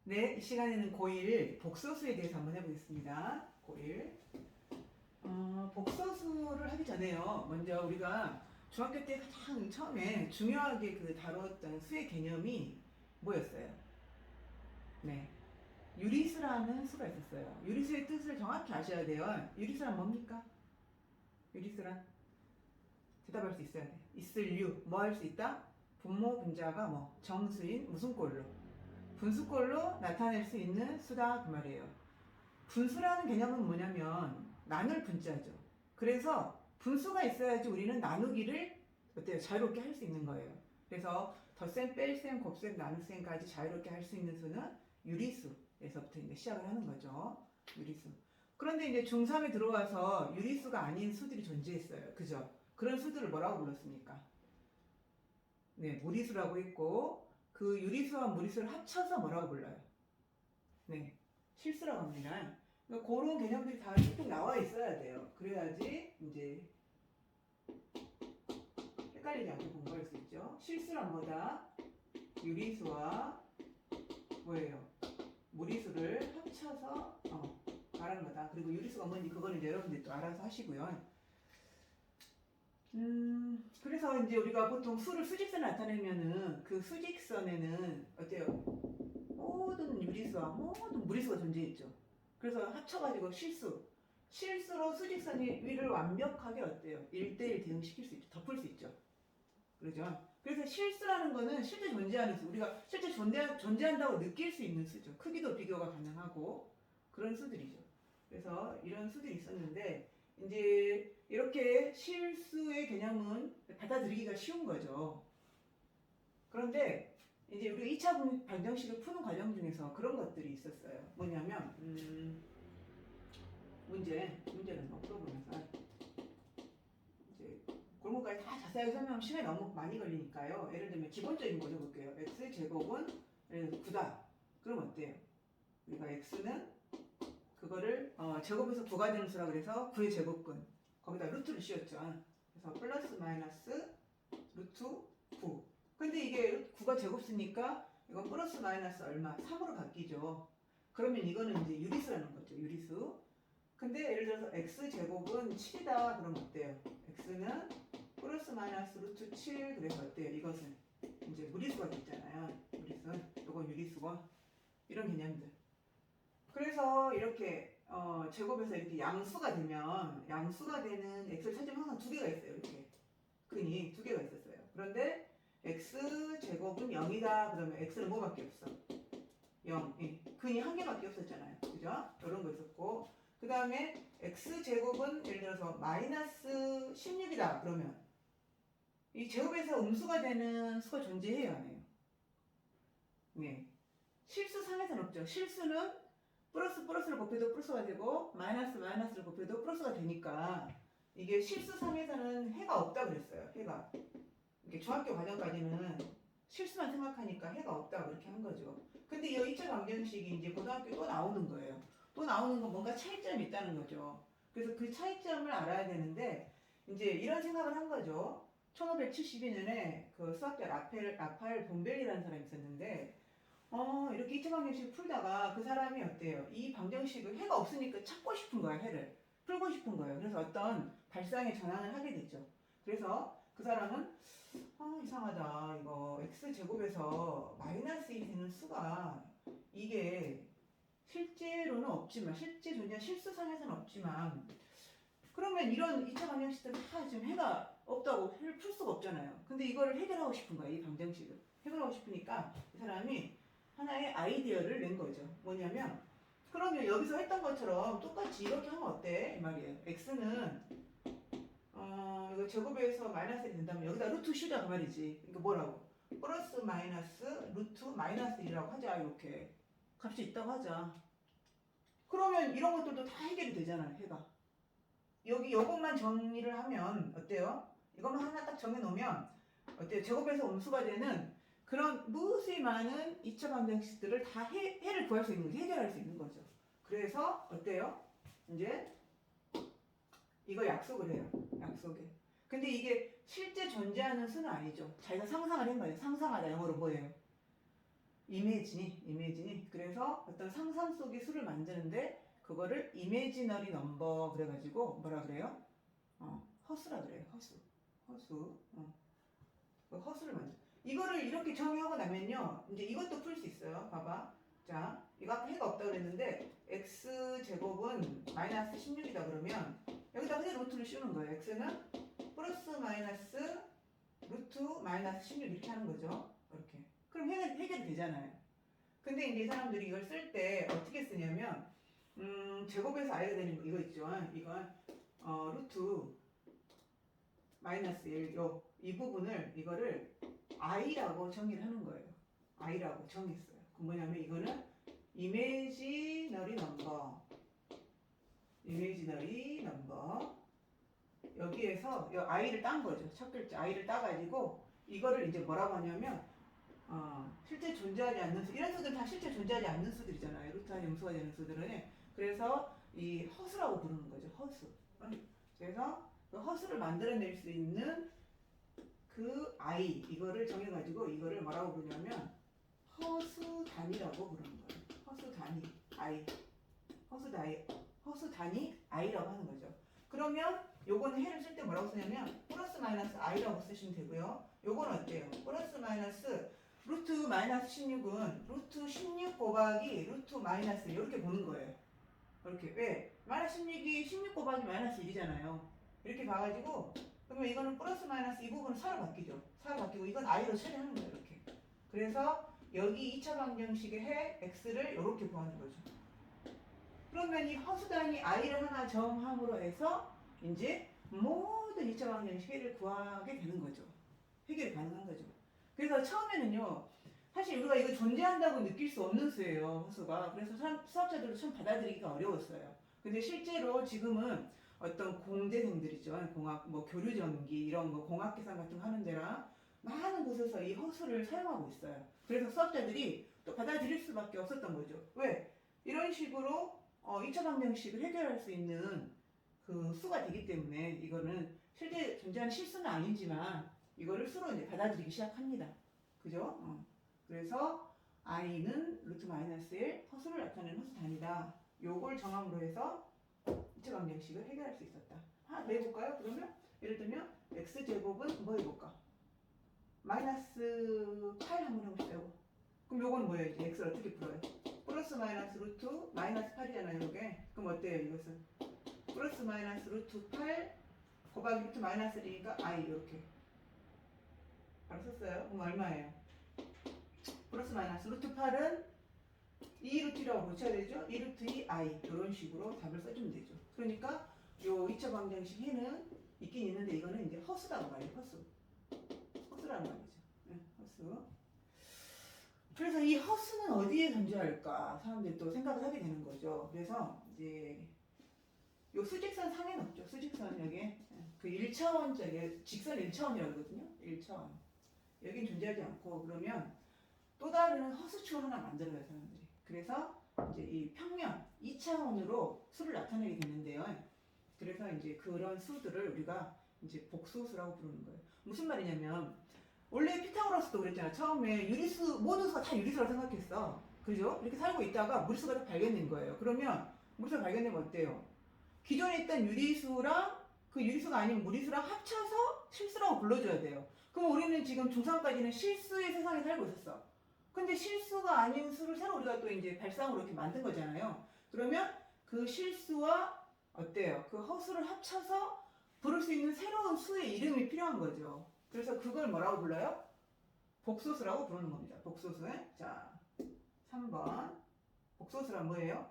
네, 이 시간에는 고1 복소수에 대해서 한번 해보겠습니다. 고1. 복소수를 하기 전에요. 먼저 우리가 중학교 때 가장 처음에 중요하게 다뤘던 수의 개념이 뭐였어요? 네. 유리수라는 수가 있었어요. 유리수의 뜻을 정확히 아셔야 돼요. 유리수란 뭡니까? 유리수란? 대답할 수 있어야 돼. 있을 유, 뭐 할 수 있다? 분모, 분자가 뭐, 정수인, 무슨 꼴로? 분수꼴로 나타낼 수 있는 수다 그 말이에요. 분수라는 개념은 뭐냐면 나눌 분자죠. 그래서 분수가 있어야지 우리는 나누기를 어때요? 자유롭게 할 수 있는 거예요. 그래서 덧셈, 뺄셈, 곱셈, 나눗셈까지 자유롭게 할 수 있는 수는 유리수에서부터 이제 시작을 하는 거죠. 유리수. 그런데 이제 중3에 들어와서 유리수가 아닌 수들이 존재했어요. 그죠? 그런 수들을 뭐라고 불렀습니까? 네, 무리수라고 했고 그 유리수와 무리수를 합쳐서 뭐라고 불러요? 네, 실수라고 합니다. 그러니까 그런 개념들이 다 쭉 나와 있어야 돼요. 그래야지 이제 헷갈리지 않게 공부할 수 있죠. 실수란 뭐다? 유리수와 뭐예요? 무리수를 합쳐서 말하는 거다. 그리고 유리수가 뭔지 그거는 여러분들이 또 알아서 하시고요. 그래서 이제 우리가 보통 수를 수직선에 나타내면은 그 수직선에는 어때요? 모든 유리수와 모든 무리수가 존재했죠. 그래서 합쳐가지고 실수로 수직선이 위를 완벽하게 어때요? 1대1 대응시킬 수 있죠. 덮을 수 있죠. 그러죠? 그래서 실수라는 거는 실제 존재하는 수, 우리가 실제 존재한다고 느낄 수 있는 수죠. 크기도 비교가 가능하고 그런 수들이죠. 그래서 이런 수들이 있었는데 이제 이렇게 실수의 개념은 받아들이기가 쉬운 거죠. 그런데 이제 우리가 2차 방정식을 푸는 과정 중에서 그런 것들이 있었어요. 뭐냐면 문제는 뭐 풀어보면서 이제 그런 것까지 다 자세하게 설명하면 시간이 너무 많이 걸리니까요. 예를 들면 기본적인 거 적을게요. x제곱은 예를 들어서 9다. 그럼 어때요? 우리가 x는 그거를 제곱해서 9가 되는 수라 그래서 9의 제곱근 거기다 루트를 씌웠죠. 그래서 플러스 마이너스 루트 9. 근데 이게 9가 제곱수니까 이건 플러스 마이너스 얼마? 3으로 바뀌죠. 그러면 이거는 이제 유리수라는 거죠. 유리수. 근데 예를 들어서 x제곱은 7이다. 그럼 어때요? x는 플러스 마이너스 루트 7. 그래서 어때요? 이것은 이제 무리수가 됐잖아요. 무리수. 이건 유리수고. 이런 개념들. 그래서 이렇게 제곱에서 이렇게 양수가 되는 x를 찾으면 항상 두 개가 있어요. 이렇게 근이 두 개가 있었어요. 그런데 x 제곱은 0이다. 그러면 x는 뭐밖에 없어? 0. 근이 한 개밖에 없었잖아요. 그죠? 이런 거 있었고 그 다음에 x 제곱은 예를 들어서 마이너스 16이다. 그러면 이 제곱에서 음수가 되는 수가 존재해요, 안 해요? 네. 실수상에서는 없죠. 실수는 플러스를 곱해도 플러스가 되고 마이너스를 곱해도 플러스가 되니까 이게 실수상에서는 해가 없다 그랬어요. 해가. 이게 중학교 과정까지는 실수만 생각하니까 해가 없다 그렇게 한 거죠. 근데 이 2차 방정식이 이제 고등학교 또 나오는 거예요. 또 나오는 건 뭔가 차이점이 있다는 거죠. 그래서 그 차이점을 알아야 되는데 이제 이런 생각을 한 거죠. 1572년에 그 수학자 라파엘 본벨이라는 사람이 있었는데 이렇게 2차 방정식을 풀다가 그 사람이 어때요? 이 방정식을 해가 없으니까 찾고 싶은 거야, 해를. 풀고 싶은 거예요. 그래서 어떤 발상의 전환을 하게 됐죠. 그래서 그 사람은 이상하다. 이거 x제곱에서 마이너스 1이 되는 수가 이게 실제로는 없지만 실제 존재한 실수상에서는 없지만 그러면 이런 2차 방정식들은 다 지금 해가 없다고 해를 풀 수가 없잖아요. 근데 이거를 해결하고 싶은 거야, 이 방정식을. 해결하고 싶으니까 이 사람이 하나의 아이디어를 낸 거죠. 뭐냐면 그러면 여기서 했던 것처럼 똑같이 이렇게 하면 어때? 이 말이에요. x는 이거 제곱에서 마이너스 1이 된다면 여기다 루트 씌우자 그 말이지. 이거 뭐라고? 플러스 마이너스 루트 마이너스 1이라고 하자. 이렇게 값이 있다고 하자. 그러면 이런 것들도 다 해결이 되잖아요. 해가. 여기 요것만 정리를 하면 어때요? 이것만 하나 딱 정해놓으면 어때요? 제곱에서 음수가 되는 그런 무수히 많은 2차 방정식들을 다 해를 구할 수 있는 거죠. 해결할 수 있는 거죠. 그래서 어때요? 이제 이거 약속을 해요. 약속해. 근데 이게 실제 존재하는 수는 아니죠. 자기가 상상을 한 거예요. 상상하다 영어로 뭐예요? 이미지니. 그래서 어떤 상상 속의 수를 만드는데 그거를 이미지너리 넘버 그래가지고 뭐라 그래요? 허수라 그래요. 허수. 그 허수를 만들. 이거를 이렇게 정의하고 나면요, 이제 이것도 풀 수 있어요. 봐봐. 자, 이거 아까 해가 없다고 그랬는데 x 제곱은 마이너스 16이다 그러면 여기다 그냥 루트를 씌우는 거예요. x는 플러스 마이너스 루트 마이너스 16 이렇게 하는 거죠. 이렇게. 그럼 해결이 되잖아요. 근데 이제 사람들이 이걸 쓸 때 어떻게 쓰냐면 제곱에서 i가 되는 거 이거 있죠. 이건 루트 마이너스 1, 이 부분을 이거를 i라고 정의를 하는 거예요. i라고 정했어요. 그 뭐냐면 이거는 이미지너리 넘버 여기에서 이 i를 딴 거죠. 첫 글자 i를 따가지고 이거를 이제 뭐라고 하냐면 실제 존재하지 않는 수, 이런 수들은 다 실제 존재하지 않는 수들이잖아요. 루트한 음수가 되는 수들은. 그래서 이 허수라고 부르는 거죠. 허수. 그래서 그 허수를 만들어낼 수 있는 그 i 이거를 정해가지고 이거를 뭐라고 부르냐면 허수 단위라고 부르는 거예요. 허수 단위 i, 허수 단위 i라고 하는 거죠. 그러면 요거는 해를 쓸 때 뭐라고 쓰냐면 플러스 마이너스 i라고 쓰시면 되고요. 요건 어때요? 플러스 마이너스 루트 마이너스 16은 루트 16 곱하기 루트 마이너스 이렇게 보는 거예요. 이렇게. 왜? 마이너스 16이 16 곱하기 마이너스 1이잖아요. 이렇게 봐가지고 그러면 이거는 플러스 마이너스 이 부분은 4로 바뀌죠. 4로 바뀌고 이건 i로 처리하는 거예요. 이렇게. 그래서 여기 2차 방정식의 해 x를 이렇게 구하는 거죠. 그러면 이 허수단위 i를 하나 정함으로 해서 이제 모든 2차 방정식 해를 구하게 되는 거죠. 해결이 가능한 거죠. 그래서 처음에는요, 사실 우리가 이거 존재한다고 느낄 수 없는 수예요, 허수가. 그래서 수학자들도 참 받아들이기가 어려웠어요. 근데 실제로 지금은 어떤 공대생들이죠. 공학, 뭐 교류전기 이런 거 공학 계산 같은 거 하는 데랑 많은 곳에서 이 허수를 사용하고 있어요. 그래서 수학자들이 또 받아들일 수밖에 없었던 거죠. 왜? 이런 식으로 2차 방정식을 해결할 수 있는 그 수가 되기 때문에 이거는 실제 존재하는 실수는 아니지만 이거를 수로 이제 받아들이기 시작합니다. 그죠? 그래서 i는 루트 마이너스 1 허수를 나타내는 허수 단위다. 요걸 정함으로 해서 2차 방정식을 해결할 수 있었다. 하나 더 해볼까요? 그러면 예를 들면 x제곱은 뭐 해볼까? 마이너스 8 한번 해볼까요? 그럼 요건 뭐예요? 이제 x를 어떻게 풀어요? 플러스 마이너스 루트 마이너스 8이잖아요. 이게. 그럼 어때요? 이것은 플러스 마이너스 루트 8 곱하기 루트 마이너스 1이니까 i 이렇게 바로 썼어요. 그럼 얼마예요? 플러스 마이너스 루트 8은 2루트라고 고쳐야 되죠? 2루트 2i 이런 식으로 답을 써주면 되죠. 그러니까 요 2차 방정식 해는 있긴 있는데 이거는 이제 허수라고 말해요. 허수라는 말이죠. 네, 허수. 그래서 이 허수는 어디에 존재할까? 사람들이 또 생각을 하게 되는 거죠. 그래서 이제 요 수직선 상에는 없죠. 수직선 여기 그 1차원짜리 직선 1차원이라고 하거든요. 1차원. 여긴 존재하지 않고 그러면 또 다른 허수축을 하나 만들어요, 사람들이. 그래서 이제 이 평면 2차원으로 수를 나타내게 되는데요. 그래서 이제 그런 수들을 우리가 이제 복소수라고 부르는 거예요. 무슨 말이냐면 원래 피타고라스도 그랬잖아. 처음에 유리수 모든 수가 다 유리수라고 생각했어. 그죠? 이렇게 살고 있다가 무리수가 다 발견된 거예요. 그러면 무리수가 발견되면 어때요? 기존에 있던 유리수랑 그 유리수가 아닌 무리수랑 합쳐서 실수라고 불러줘야 돼요. 그럼 우리는 지금 중3까지는 실수의 세상에 살고 있었어. 근데 실수가 아닌 수를 새로 우리가 또 이제 발상으로 이렇게 만든 거잖아요. 그러면 그 실수와 어때요? 그 허수를 합쳐서 부를 수 있는 새로운 수의 이름이 필요한 거죠. 그래서 그걸 뭐라고 불러요? 복소수라고 부르는 겁니다. 복소수. 자, 3번. 복소수란 뭐예요?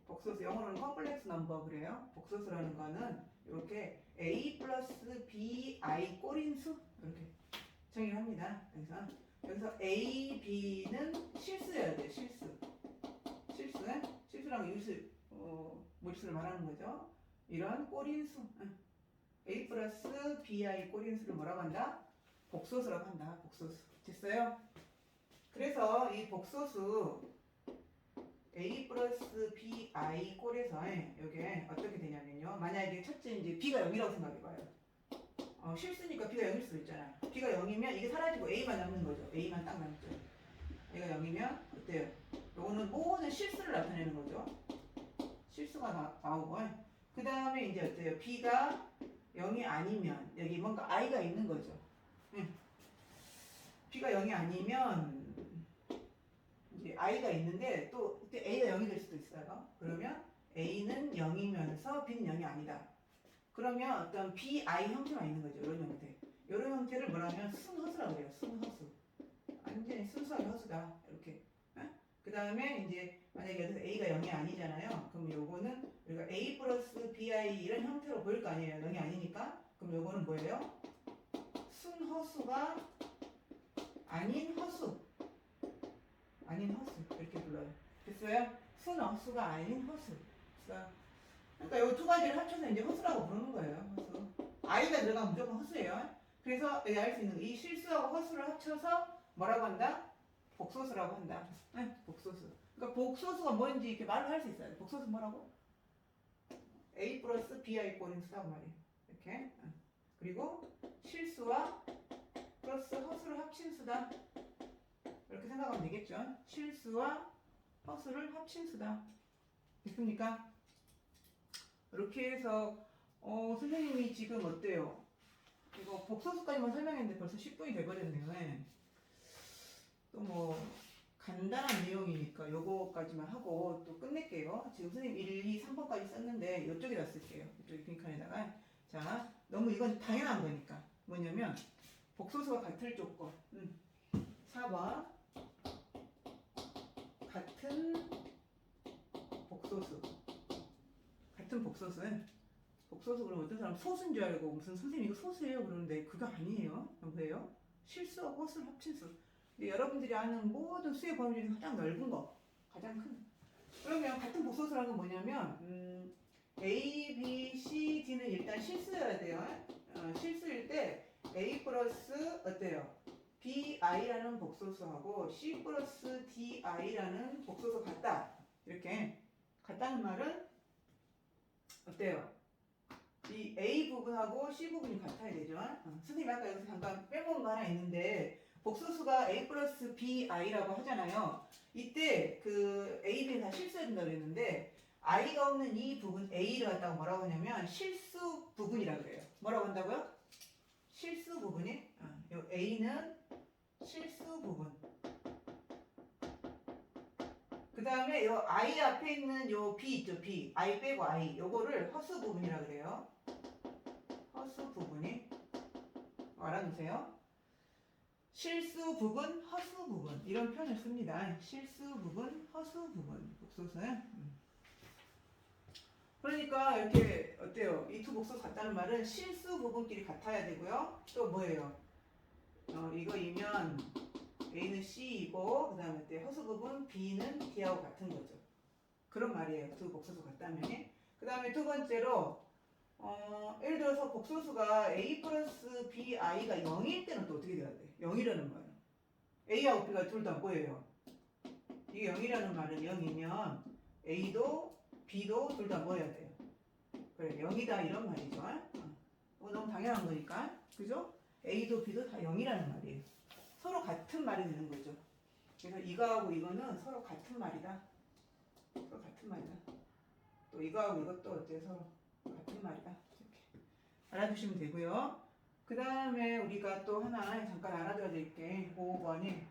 복소수, 영어로는 컴플렉스 넘버 그래요. 복소수라는 거는 이렇게 a 플러스 bi 꼬린 수 이렇게 정의를 합니다. 그래서 여기서 a, b는 실수여야 돼요. 실수랑 유수, 물수를 말하는 거죠. 이런 꼬린 수. a 플러스 bi 꼬린 수를 뭐라고 한다? 복소수라고 한다. 복소수. 됐어요? 그래서 이 복소수 a 플러스 bi 꼴에서 여기에 어떻게 되냐면요. 만약에 첫째 이제 b가 0이라고 생각해봐요. 실수니까 B가 0일 수도 있잖아요. B가 0이면 이게 사라지고 A만 남는 거죠. A만 딱 남죠. A가 0이면 어때요? 요거는 모든 실수를 나타내는 거죠. 실수가 나오고 그 다음에 이제 어때요? B가 0이 아니면 여기 뭔가 I가 있는 거죠. B가 0이 아니면 이제 I가 있는데 또 그때 A가 0이 될 수도 있어요. 그러면 A는 0이면서 B는 0이 아니다. 그러면 어떤 BI 형태만 있는 거죠. 이런 형태. 이런 형태를 뭐라면 순허수라고 해요. 순허수. 완전히 순수하게 허수다. 이렇게. 그 다음에 이제 만약에 여기서 A가 0이 아니잖아요. 그럼 요거는 우리가 A 플러스 BI 이런 형태로 보일 거 아니에요. 0이 아니니까. 그럼 요거는 뭐예요? 순허수가 아닌 허수. 아닌 허수. 이렇게 불러요. 됐어요? 순허수가 아닌 허수. 그러니까 이 두 가지를 합쳐서 이제 허수라고 부르는 거예요. 허수. I가 들어가면 무조건 허수예요. 그래서 여기 알 수 있는 이 실수하고 허수를 합쳐서 뭐라고 한다? 복소수라고 한다. 네, 복소수. 그러니까 복소수가 뭔지 이렇게 말을 할 수 있어요. 복소수 뭐라고? A 플러스 BI 꼴인 수라고 말이에요. 이렇게. 그리고 실수와 플러스 허수를 합친 수다. 이렇게 생각하면 되겠죠. 실수와 허수를 합친 수다. 됐습니까? 이렇게 해서 선생님이 지금 어때요? 이거 복소수까지만 설명했는데 벌써 10분이 돼버렸네요. 또 뭐 간단한 내용이니까 요거까지만 하고 또 끝낼게요. 지금 선생님 1, 2, 3번까지 썼는데 이쪽에다 쓸게요. 이쪽 빈칸에다가. 자, 너무 이건 당연한 거니까. 뭐냐면 복소수가 같을 조건. 4번 같은 복소수. 같은 복소수는 복소수 그러면 어떤 사람 소수인 줄 알고 무슨 선생님 이거 소수예요 그러는데 그거 아니에요. 뭐예요? 실수와 허수를 합친 수. 여러분들이 아는 모든 수의 범위 중에서 가장 넓은 거, 가장 큰. 그러면 같은 복소수라는 건 뭐냐면 A, B, C, D는 일단 실수여야 돼요. 실수일 때 A 플러스 어때요? BI라는 복소수하고 C 플러스 DI라는 복소수 같다. 이렇게 같다는 말은 어때요? 이 A 부분하고 C 부분이 같아야 되죠. 선생님 아까 여기서 잠깐 빼먹은 거 하나 있는데 복소수가 A 플러스 BI라고 하잖아요. 이때 그 A, B는 다 실수해야 된다고 그랬는데 I가 없는 이 부분 A를 갖다가 뭐라고 하냐면 실수 부분이라고 그래요. 뭐라고 한다고요? 실수 부분이 요 A는 실수 부분. 그 다음에 요 I 앞에 있는 요 B 있죠. B. I 빼고 I. 요거를 허수 부분이라고 그래요. 허수 부분이. 알아두세요. 실수 부분, 허수 부분 이런 표현을 씁니다. 실수 부분, 허수 부분 복소수는 그러니까 이렇게 어때요? 이 두 복소수 같다는 말은 실수 부분끼리 같아야 되고요. 또 뭐예요? 이거이면 A는 C이고 그 다음에 때 허수 부분 B는 D하고 같은 거죠. 그런 말이에요. 두 복소수 같다면. 그 다음에 두 번째로 예를 들어서 복소수가 A 플러스 BI가 0일 때는 또 어떻게 돼야 돼? 0이라는 말은 A하고 B가 둘 다 뭐예요? 이게 0이라는 말은 0이면 A도 B도 둘 다 뭐여야 돼요? 그래 0이다 이런 말이죠. 너무 당연한 거니까 그죠? A도 B도 다 0이라는 말이에요. 서로 같은 말이 되는 거죠. 그래서 이거하고 이거는 서로 같은 말이다. 서로 같은 말이다. 또 이거하고 이것도 어때요? 서로 같은 말이다. 이렇게 알아두시면 되고요. 그 다음에 우리가 또 하나 잠깐 알아둬야 될 게 5번이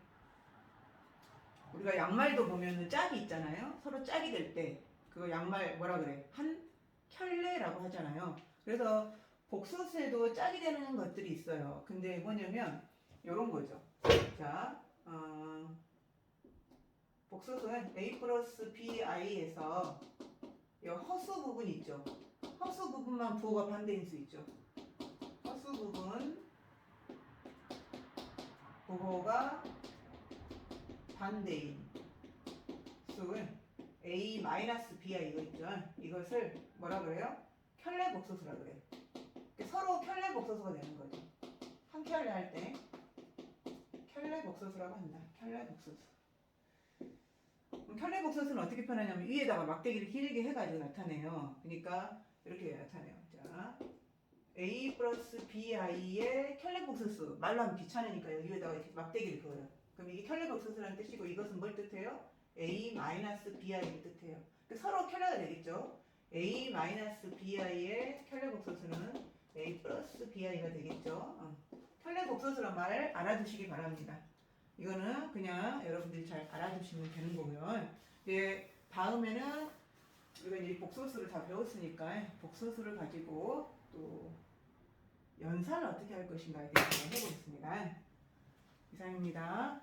우리가 양말도 보면은 짝이 있잖아요. 서로 짝이 될 때 그 양말 뭐라 그래? 한 켤레라고 하잖아요. 그래서 복소수에도 짝이 되는 것들이 있어요. 근데 뭐냐면 요런 거죠. 자, 복소수는 A 플러스 BI에서 이 허수 부분 있죠. 허수 부분만 부호가 반대인 수 있죠. 허수 부분 부호가 반대인 수는 A-BI 이거 있죠. 이것을 뭐라 그래요? 켤레 복소수라 그래요. 서로 켤레 복소수가 되는 거죠. 한 켤레 할 때 켤레 복소수라고 한다. 켤레 복소수. 켤레 복소수는 어떻게 표현하냐면 위에다가 막대기를 길게 해가지고 나타내요. 그러니까 이렇게 나타내요. 자, A 플러스 BI의 켈레복소스. 말로 하면 귀찮으니까 여기에다가 이렇게 막대기를 그어요. 그럼 이게 켈레복소스라는 뜻이고 이것은 뭘 뜻해요? A 마이너스 BI를 뜻해요. 서로 켈레가 되겠죠. A 마이너스 BI의 켈레복소스는 A 플러스 BI가 되겠죠. 켈레복소스란 말 알아두시기 바랍니다. 이거는 그냥 여러분들이 잘 알아두시면 되는 거고요. 이제 다음에는 우리가 이제 복소수를 다 배웠으니까 복소수를 가지고 또 연산을 어떻게 할 것인가에 대해서 해보겠습니다. 이상입니다.